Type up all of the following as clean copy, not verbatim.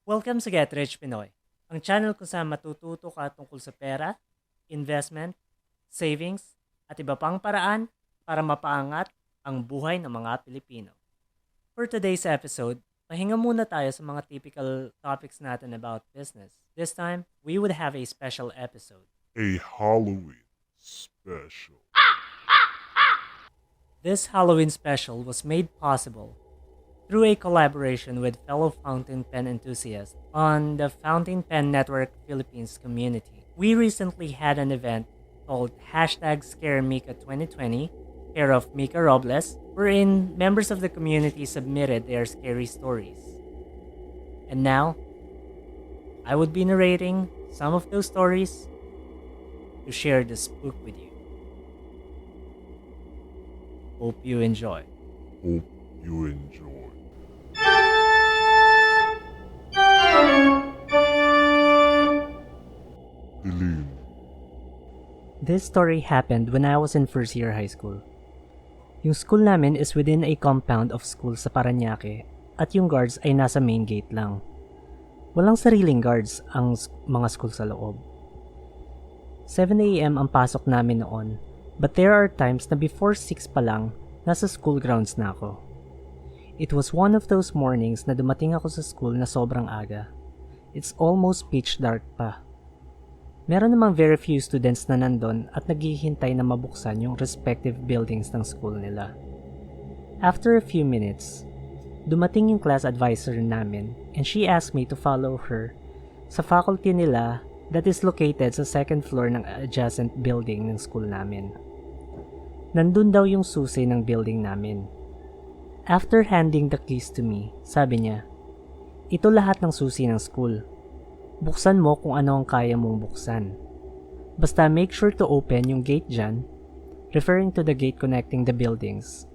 Welcome sa Get Rich Pinoy, ang channel kung saan matututo ka tungkol sa pera, investment, savings, at iba pang paraan para mapaangat ang buhay ng mga Pilipino. For today's episode, pahinga muna tayo sa mga typical topics natin about business. This time, we would have a special episode. A Halloween special. This Halloween special was made possible through a collaboration with fellow fountain pen enthusiasts on the Fountain Pen Network Philippines community. We recently had an event called #ScareMika2020, care of Micah Robles, wherein members of the community submitted their scary stories. And now, I would be narrating some of those stories to share the spook with you. Hope you enjoy. Hope you enjoy. Dilim. This story happened when I was in first year high school. Yung school namin is within a compound of school sa Parañaque at yung guards ay nasa main gate lang. Walang sariling guards ang mga school sa loob. 7 a.m. ang pasok namin noon, but there are times na before 6 pa lang, nasa school grounds na ako. It was one of those mornings na dumating ako sa school na sobrang aga. It's almost pitch dark pa. Meron namang very few students na nandun at naghihintay na mabuksan yung respective buildings ng school nila. After a few minutes, dumating yung class advisor namin and she asked me to follow her sa faculty nila that is located sa second floor ng adjacent building ng school namin. Nandun daw yung susi ng building namin. After handing the keys to me, sabi niya, "Ito lahat ng susi ng school. Buksan mo kung ano ang kaya mong buksan. Basta make sure to open yung gate dyan," referring to the gate connecting the buildings,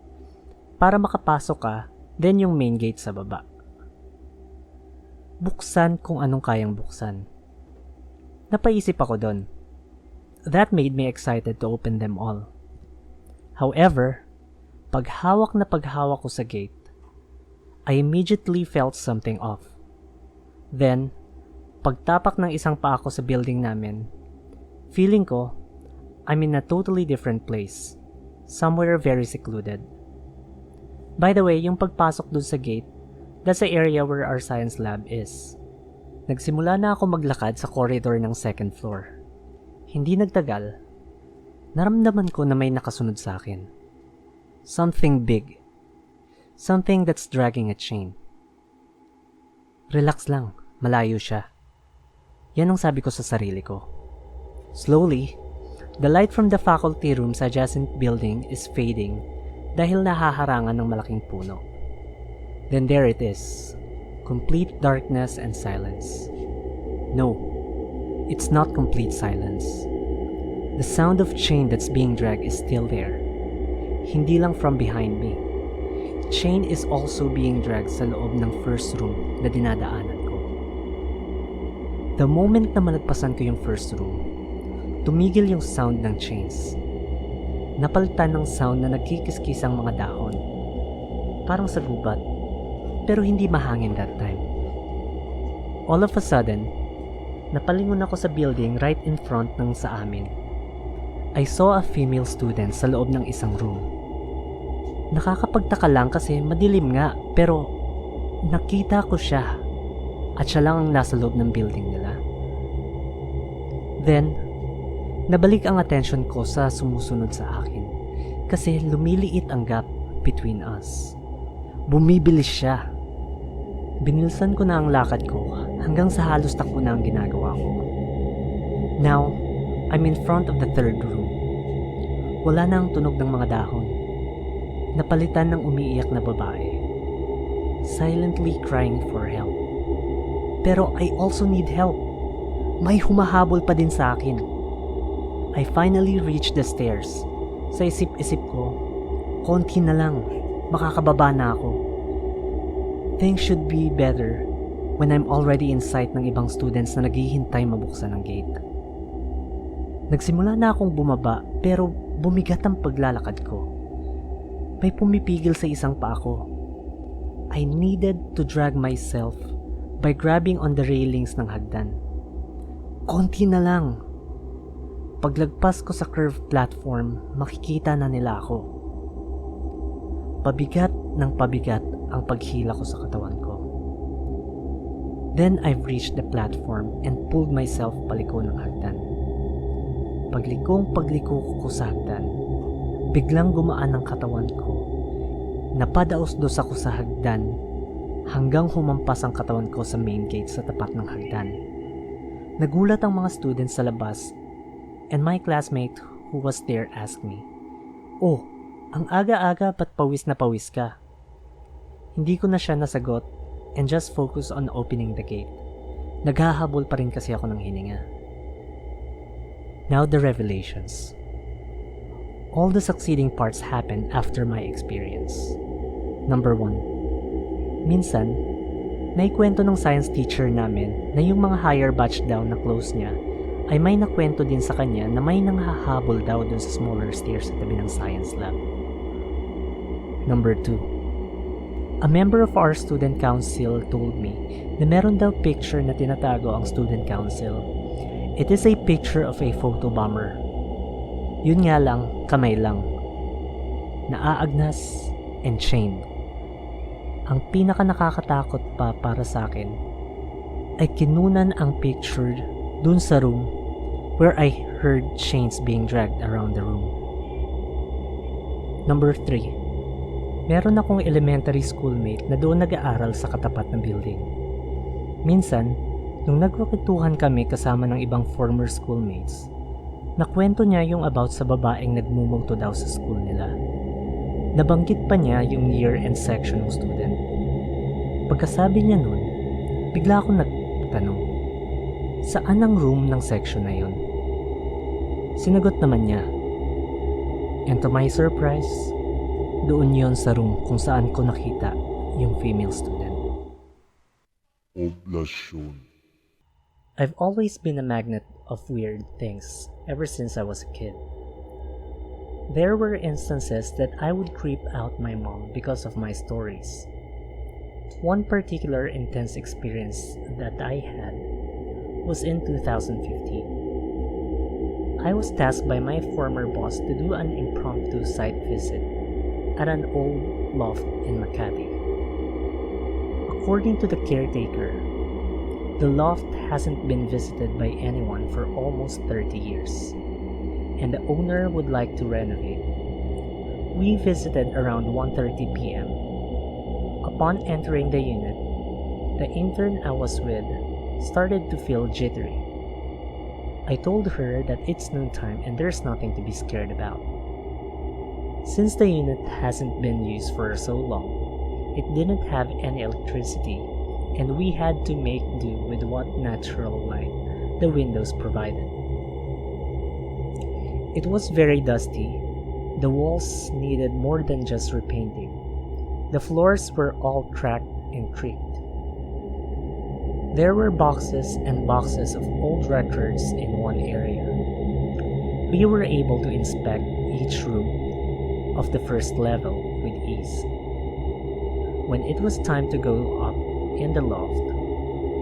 "para makapasok ka, then yung main gate sa baba." Buksan kung anong kayang buksan. Napaisip ako doon. That made me excited to open them all. However, paghawak ko sa gate, I immediately felt something off. Then, pagtapak ng isang paa ko sa building namin, feeling ko, I'm in a totally different place. Somewhere very secluded. By the way, yung pagpasok dun sa gate, that's the area where our science lab is. Nagsimula na ako maglakad sa corridor ng second floor. Hindi nagtagal, naramdaman ko na may nakasunod sa akin. Something big. Something that's dragging a chain. Relax lang, malayo siya. Yan ang sabi ko sa sarili ko. Slowly, the light from the faculty room sa adjacent building is fading dahil nahaharangan ng malaking puno. Then there it is. Complete darkness and silence. No, it's not complete silence. The sound of chain that's being dragged is still there. Hindi lang from behind me. Chain is also being dragged sa loob ng first room na dinadaanan ko. The moment na malagpasan ko yung first room, tumigil yung sound ng chains. Napalitan ng sound na nagkikiskis ang mga dahon. Parang sa gubat, pero hindi mahangin that time. All of a sudden, napalingon ako sa building right in front ng sa amin. I saw a female student sa loob ng isang room. Nakakapagtaka lang kasi madilim nga, pero nakita ko siya at siya lang ang nasa loob ng building nila. Then, nabalik ang attention ko sa sumusunod sa akin kasi lumiliit ang gap between us. Bumibilis siya. Binilsan ko na ang lakad ko hanggang sa halos takbo na ang ginagawa ko. Now, I'm in front of the third room. Wala na ang tunog ng mga dahon. Napalitan ng umiiyak na babae. Silently crying for help. Pero I also need help. May humahabol pa din sa akin. I finally reached the stairs. Sa isip-isip ko, konti na lang, makakababa na ako. Things should be better when I'm already in sight ng ibang students na naghihintay mabuksan ang gate. Nagsimula na akong bumaba pero bumigat ang paglalakad ko. May pumipigil sa isang paa ko. I needed to drag myself by grabbing on the railings ng hagdan. Konti na lang. Paglagpas ko sa curved platform, makikita na nila ako. Pabigat ng pabigat ang paghila ko sa katawan ko. Then I've reached the platform and pulled myself paliko ng hagdan. Pagliko ko sa hagdan, biglang gumaan ang katawan ko. Napadaos-dos ako sa hagdan hanggang humampas ang katawan ko sa main gate sa tapat ng hagdan. Nagulat ang mga students sa labas and my classmate who was there asked me, "Oh, ang aga-aga ba't pawis na pawis ka?" Hindi ko na siya nasagot and just focus on opening the gate. Naghahabol pa rin kasi ako ng hininga. Now the revelations. All the succeeding parts happened after my experience. Number 1. Minsan, naikwento ng science teacher namin na yung mga higher batch daw na close niya ay may nakwento din sa kanya na may nanghahabol daw dun sa smaller stairs sa tabi ng science lab. Number 2. A member of our student council told me na meron daw picture na tinatago ang student council. It is a picture of a photo bomber. Yun nga lang, kamay lang. Naaagnas and chained. Ang pinaka nakakatakot pa para sa akin ay kinunan ang picture dun sa room where I heard chains being dragged around the room. Number 3. Meron akong elementary schoolmate na doon nag-aaral sa katapat ng building. Minsan, nung nagkukwentuhan kami kasama ng ibang former schoolmates, nakwento niya yung about sa babaeng nagmumungto daw sa school nila. Nabanggit pa niya yung year and section ng student. Pagkasabi niya nun, bigla akong nagtanong, saan ang room ng section na yun? Sinagot naman niya. And to my surprise, doon yon sa room kung saan ko nakita yung female student. Poblacion. I've always been a magnet of weird things ever since I was a kid. There were instances that I would creep out my mom because of my stories. One particular intense experience that I had was in 2015. I was tasked by my former boss to do an impromptu site visit at an old loft in Makati. According to the caretaker, the loft hasn't been visited by anyone for almost 30 years, and the owner would like to renovate. We visited around 1:30 p.m. Upon entering the unit, the intern I was with started to feel jittery. I told her that it's noontime and there's nothing to be scared about. Since the unit hasn't been used for so long, it didn't have any electricity, and we had to make do with what natural light the windows provided. It was very dusty. The walls needed more than just repainting. The floors were all cracked and creaked. There were boxes and boxes of old records in one area. We were able to inspect each room of the first level with ease. When it was time to go up in the loft,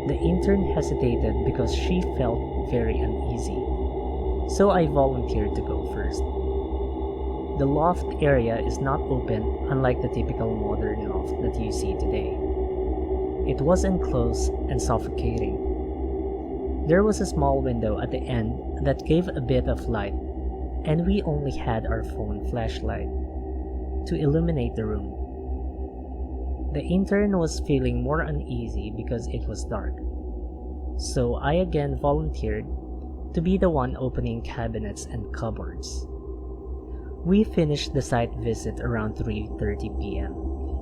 the intern hesitated because she felt very uneasy. So I volunteered to go first. The loft area is not open, unlike the typical modern loft that you see today. It was enclosed and suffocating. There was a small window at the end that gave a bit of light, and we only had our phone flashlight to illuminate the room. The intern was feeling more uneasy because it was dark, so I again volunteered to be the one opening cabinets and cupboards. We finished the site visit around 3:30 p.m.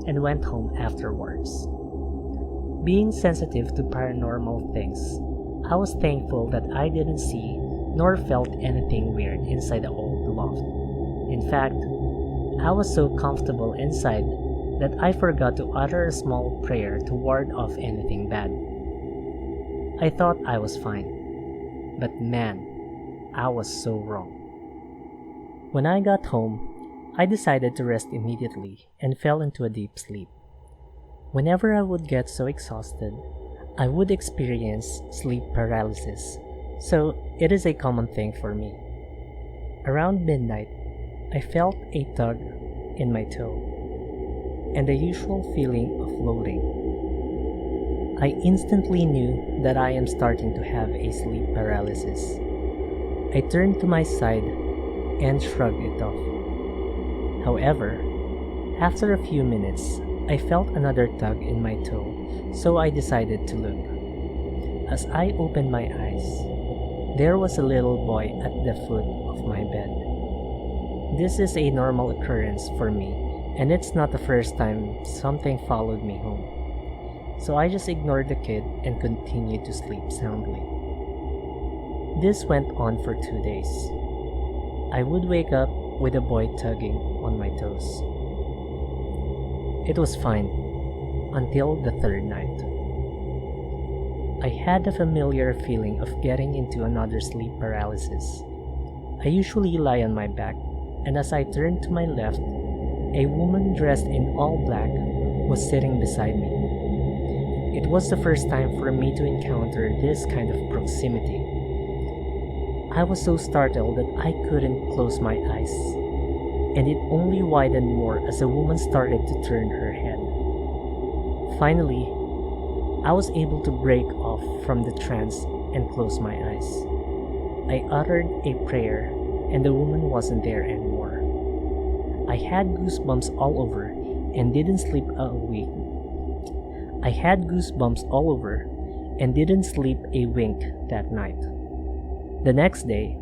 and went home afterwards. Being sensitive to paranormal things, I was thankful that I didn't see nor felt anything weird inside the old loft. In fact, I was so comfortable inside that I forgot to utter a small prayer to ward off anything bad. I thought I was fine, but man, I was so wrong. When I got home, I decided to rest immediately and fell into a deep sleep. Whenever I would get so exhausted, I would experience sleep paralysis, so it is a common thing for me. Around midnight, I felt a tug in my toe and the usual feeling of floating. I instantly knew that I am starting to have a sleep paralysis. I turned to my side and shrugged it off. However, after a few minutes, I felt another tug in my toe, so I decided to look. As I opened my eyes, there was a little boy at the foot of my bed. This is a normal occurrence for me, and it's not the first time something followed me home. So I just ignored the kid and continued to sleep soundly. This went on for 2 days. I would wake up with a boy tugging on my toes. It was fine until the third night. I had a familiar feeling of getting into another sleep paralysis. I usually lie on my back, and as I turned to my left, a woman dressed in all black was sitting beside me. It was the first time for me to encounter this kind of proximity. I was so startled that I couldn't close my eyes, and it only widened more as the woman started to turn her head. Finally, I was able to break off from the trance and close my eyes. I uttered a prayer, and the woman wasn't there anymore. I had goosebumps all over and didn't sleep a wink. That night. The next day,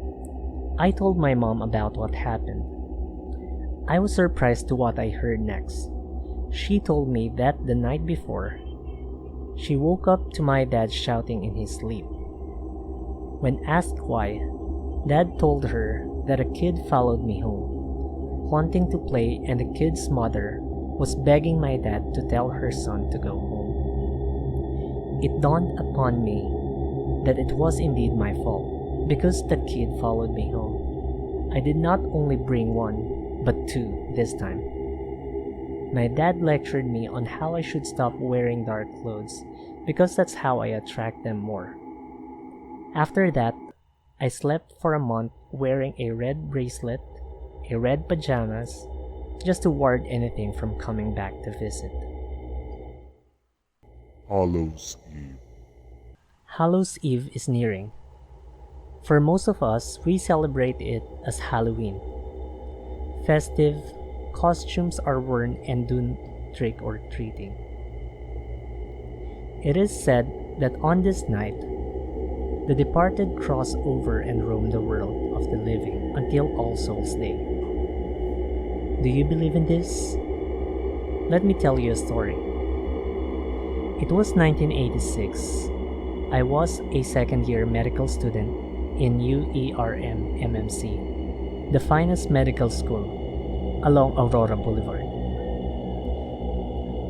I told my mom about what happened. I was surprised to what I heard next. She told me that the night before, she woke up to my dad shouting in his sleep. When asked why, Dad told her that a kid followed me home, wanting to play, and the kid's mother was begging my dad to tell her son to go home. It dawned upon me that it was indeed my fault, because the kid followed me home. I did not only bring one, but two this time. My dad lectured me on how I should stop wearing dark clothes, because that's how I attract them more. After that, I slept for a month wearing a red bracelet, a red pajamas, just to ward anything from coming back to visit. Hallows Eve. Hallows Eve is nearing. For most of us, we celebrate it as Halloween. Festive, costumes are worn and do trick or treating. It is said that on this night, the departed cross over and roam the world of the living until All Souls Day. Do you believe in this? Let me tell you a story. It was 1986. I was a second-year medical student in UERM MMC, the finest medical school, along Aurora Boulevard.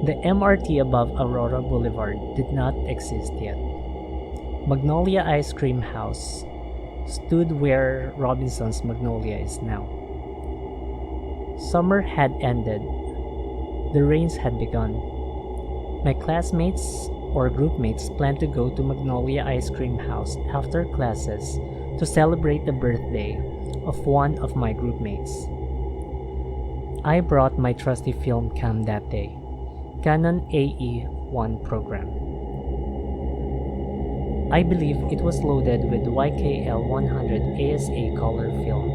The MRT above Aurora Boulevard did not exist yet. Magnolia Ice Cream House stood where Robinson's Magnolia is now. Summer had ended. The rains had begun. My classmates or groupmates planned to go to Magnolia Ice Cream House after classes to celebrate the birthday of one of my groupmates. I brought my trusty film cam that day, Canon AE-1 program. I believe it was loaded with YKL-100 ASA color film,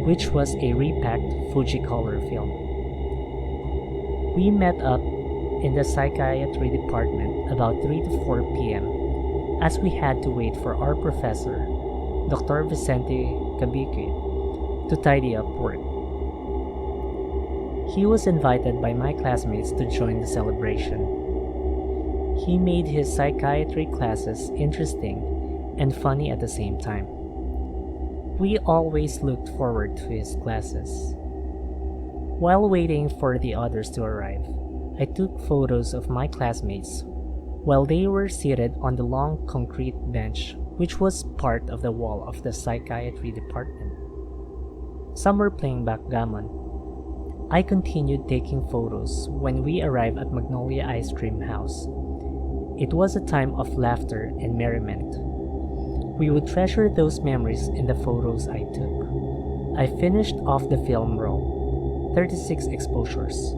which was a repacked Fuji color film. We met up in the psychiatry department about 3 to 4 p.m. as we had to wait for our professor, Dr. Vicente Cabique, to tidy up work. He was invited by my classmates to join the celebration. He made his psychiatry classes interesting and funny at the same time. We always looked forward to his classes. While waiting for the others to arrive, I took photos of my classmates while they were seated on the long concrete bench which was part of the wall of the psychiatry department. Some were playing backgammon. I continued taking photos when we arrived at Magnolia Ice Cream House, It was a time of laughter and merriment. We would treasure those memories in the photos I took. I finished off the film roll, 36 exposures.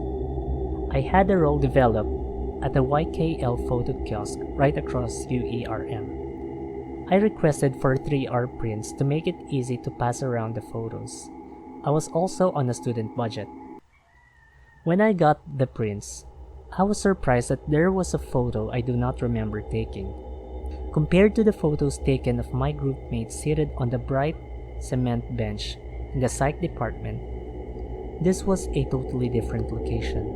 I had a roll developed at the YKL photo kiosk right across UERM. I requested for 3R prints to make it easy to pass around the photos. I was also on a student budget. When I got the prints, I was surprised that there was a photo I do not remember taking. Compared to the photos taken of my group mates seated on the bright cement bench in the psych department, this was a totally different location.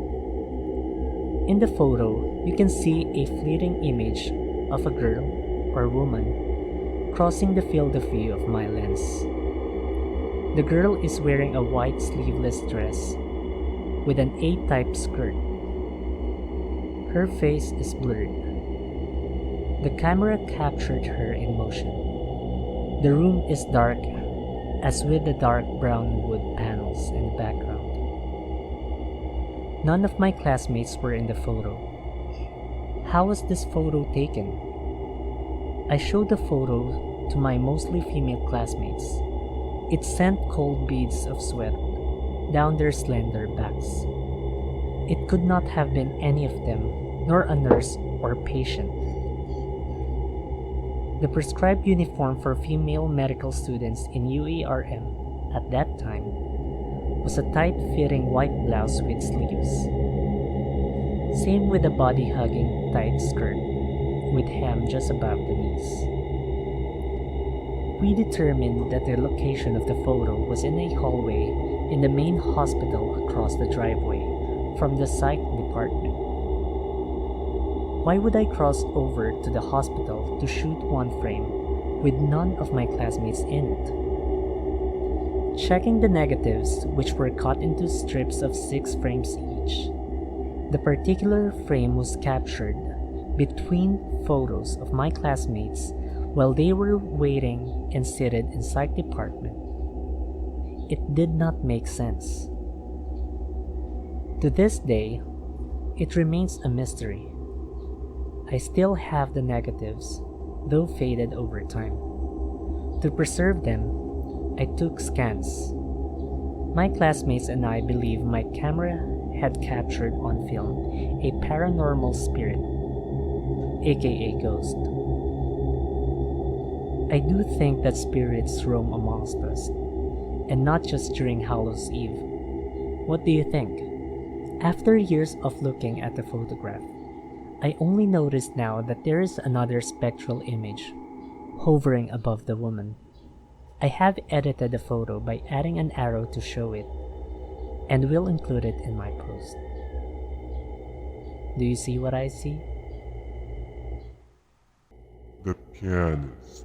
In the photo, you can see a fleeting image of a girl or woman crossing the field of view of my lens. The girl is wearing a white sleeveless dress with an A-type skirt. Her face is blurred. The camera captured her in motion. The room is dark, as with the dark brown wood panels in the background. None of my classmates were in the photo. How was this photo taken? I showed the photo to my mostly female classmates. It sent cold beads of sweat down their slender backs. It could not have been any of them, nor a nurse or patient. The prescribed uniform for female medical students in UERM at that time was a tight-fitting white blouse with sleeves. Same with a body-hugging tight skirt with hem just above the knees. We determined that the location of the photo was in a hallway in the main hospital across the driveway from the psych department. Why would I cross over to the hospital to shoot one frame with none of my classmates in it? Checking the negatives, which were cut into strips of 6 frames each, the particular frame was captured between photos of my classmates while they were waiting and seated in psych department. It did not make sense. To this day, it remains a mystery. I still have the negatives, though faded over time. To preserve them, I took scans. My classmates and I believe my camera had captured on film a paranormal spirit, aka ghost. I do think that spirits roam amongst us, and not just during Hallows Eve. What do you think? After years of looking at the photograph, I only noticed now that there is another spectral image hovering above the woman. I have edited the photo by adding an arrow to show it, and will include it in my post. Do you see what I see? The Pianist.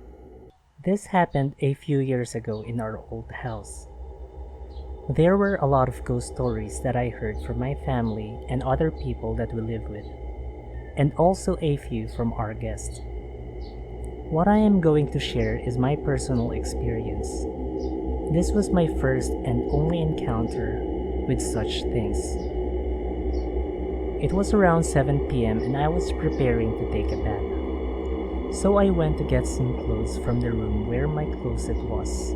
This happened a few years ago in our old house. There were a lot of ghost stories that I heard from my family and other people that we live with, and also a few from our guests. What I am going to share is my personal experience. This was my first and only encounter with such things. It was around 7 p.m. and I was preparing to take a bath. So I went to get some clothes from the room where my closet was,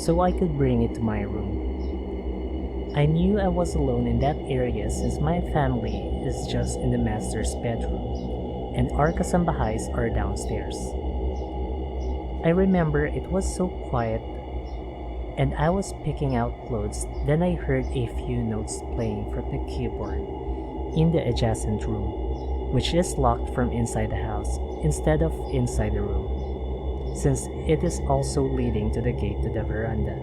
so I could bring it to my room. I knew I was alone in that area since my family is just in the master's bedroom, and our kasambahays are downstairs. I remember it was so quiet, and I was picking out clothes, then I heard a few notes playing from the keyboard in the adjacent room, which is locked from inside the house instead of inside the room, since it is also leading to the gate to the veranda.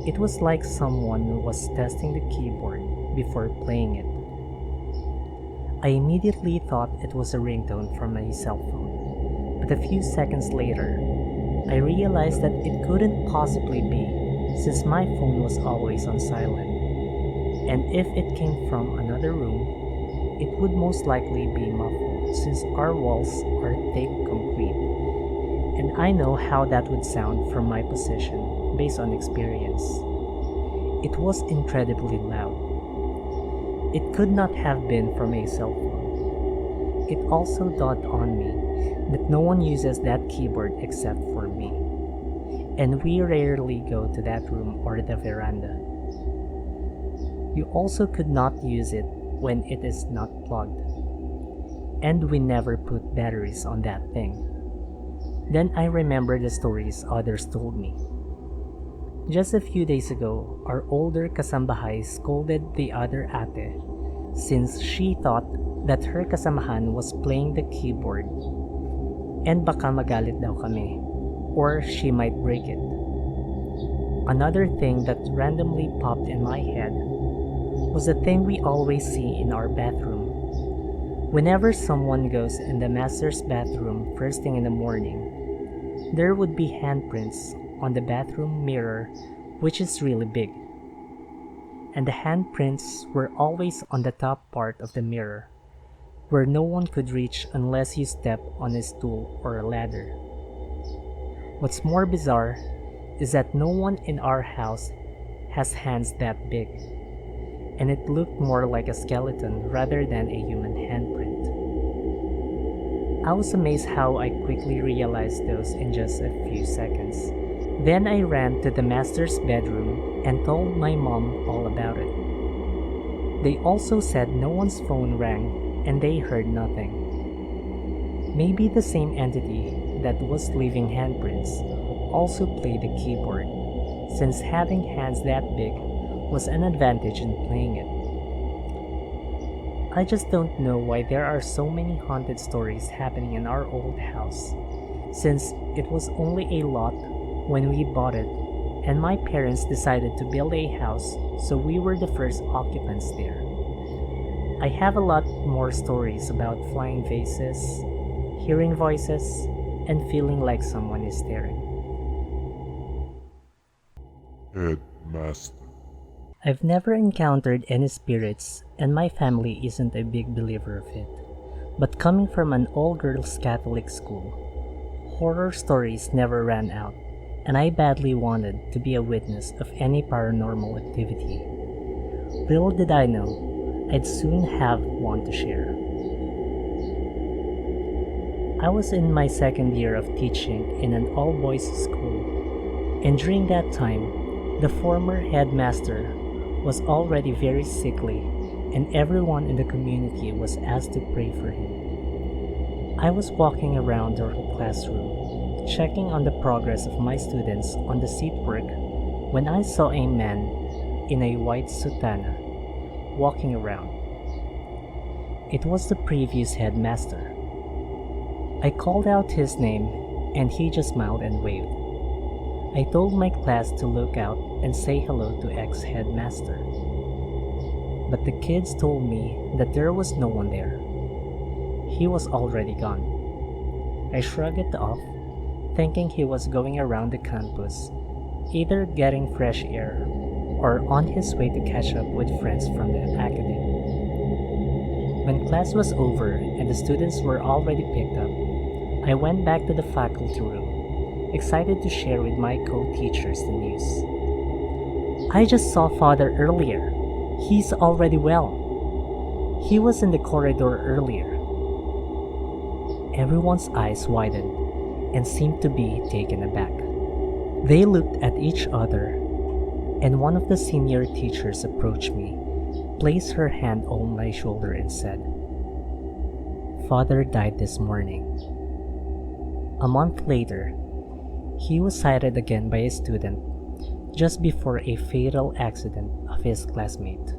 It was like someone was testing the keyboard before playing it. I immediately thought it was a ringtone from my cell phone, but a few seconds later, I realized that it couldn't possibly be since my phone was always on silent, and if it came from another room, it would most likely be muffled since our walls are thick concrete, and I know how that would sound from my position based on experience. It was incredibly loud. It could not have been from a cell phone. it also dawned on me that no one uses that keyboard except for me, and we rarely go to that room or the veranda. You also could not use it when it is not plugged, and we never put batteries on that thing. Then I remember the stories others told me. Just a few days ago, our older kasambahay scolded the other ate since she thought that her kasamahan was playing the keyboard and baka magalit daw kami or she might break it. Another thing that randomly popped in my head was a thing we always see in our bathroom. Whenever someone goes in the master's bathroom first thing in the morning, there would be handprints on the bathroom mirror, which is really big. And the handprints were always on the top part of the mirror, where no one could reach unless you step on a stool or a ladder. What's more bizarre is that no one in our house has hands that big, and it looked more like a skeleton rather than a human handprint. I was amazed how I quickly realized those in just a few seconds. Then I ran to the master's bedroom and told my mom all about it. They also said no one's phone rang and they heard nothing. Maybe the same entity that was leaving handprints also played the keyboard, since having hands that big was an advantage in playing it. I just don't know why there are so many haunted stories happening in our old house, since it was only a lot when we bought it, and my parents decided to build a house, so we were the first occupants there. I have a lot more stories about flying vases, hearing voices, and feeling like someone is staring. Headmaster. I've never encountered any spirits, and my family isn't a big believer of it. But coming from an all-girls Catholic school, horror stories never ran out, and I badly wanted to be a witness of any paranormal activity. Little did I know, I'd soon have one to share. I was in my second year of teaching in an all-boys school, and during that time, the former headmaster was already very sickly, and everyone in the community was asked to pray for him. I was walking around the classroom, checking on the progress of my students on the seat work, when I saw a man in a white sutana walking around. It was the previous headmaster. I called out his name, and he just smiled and waved. I told my class to look out and say hello to ex-headmaster. But the kids told me that there was no one there. He was already gone. I shrugged it off, thinking he was going around the campus, either getting fresh air or on his way to catch up with friends from the academy. When class was over and the students were already picked up, I went back to the faculty room, excited to share with my co-teachers the news. I just saw Father earlier. He's already well. He was in the corridor earlier. Everyone's eyes widened and seemed to be taken aback. They looked at each other, and one of the senior teachers approached me, placed her hand on my shoulder and said, "Father died this morning." A month later, he was sighted again by a student just before a fatal accident of his classmate.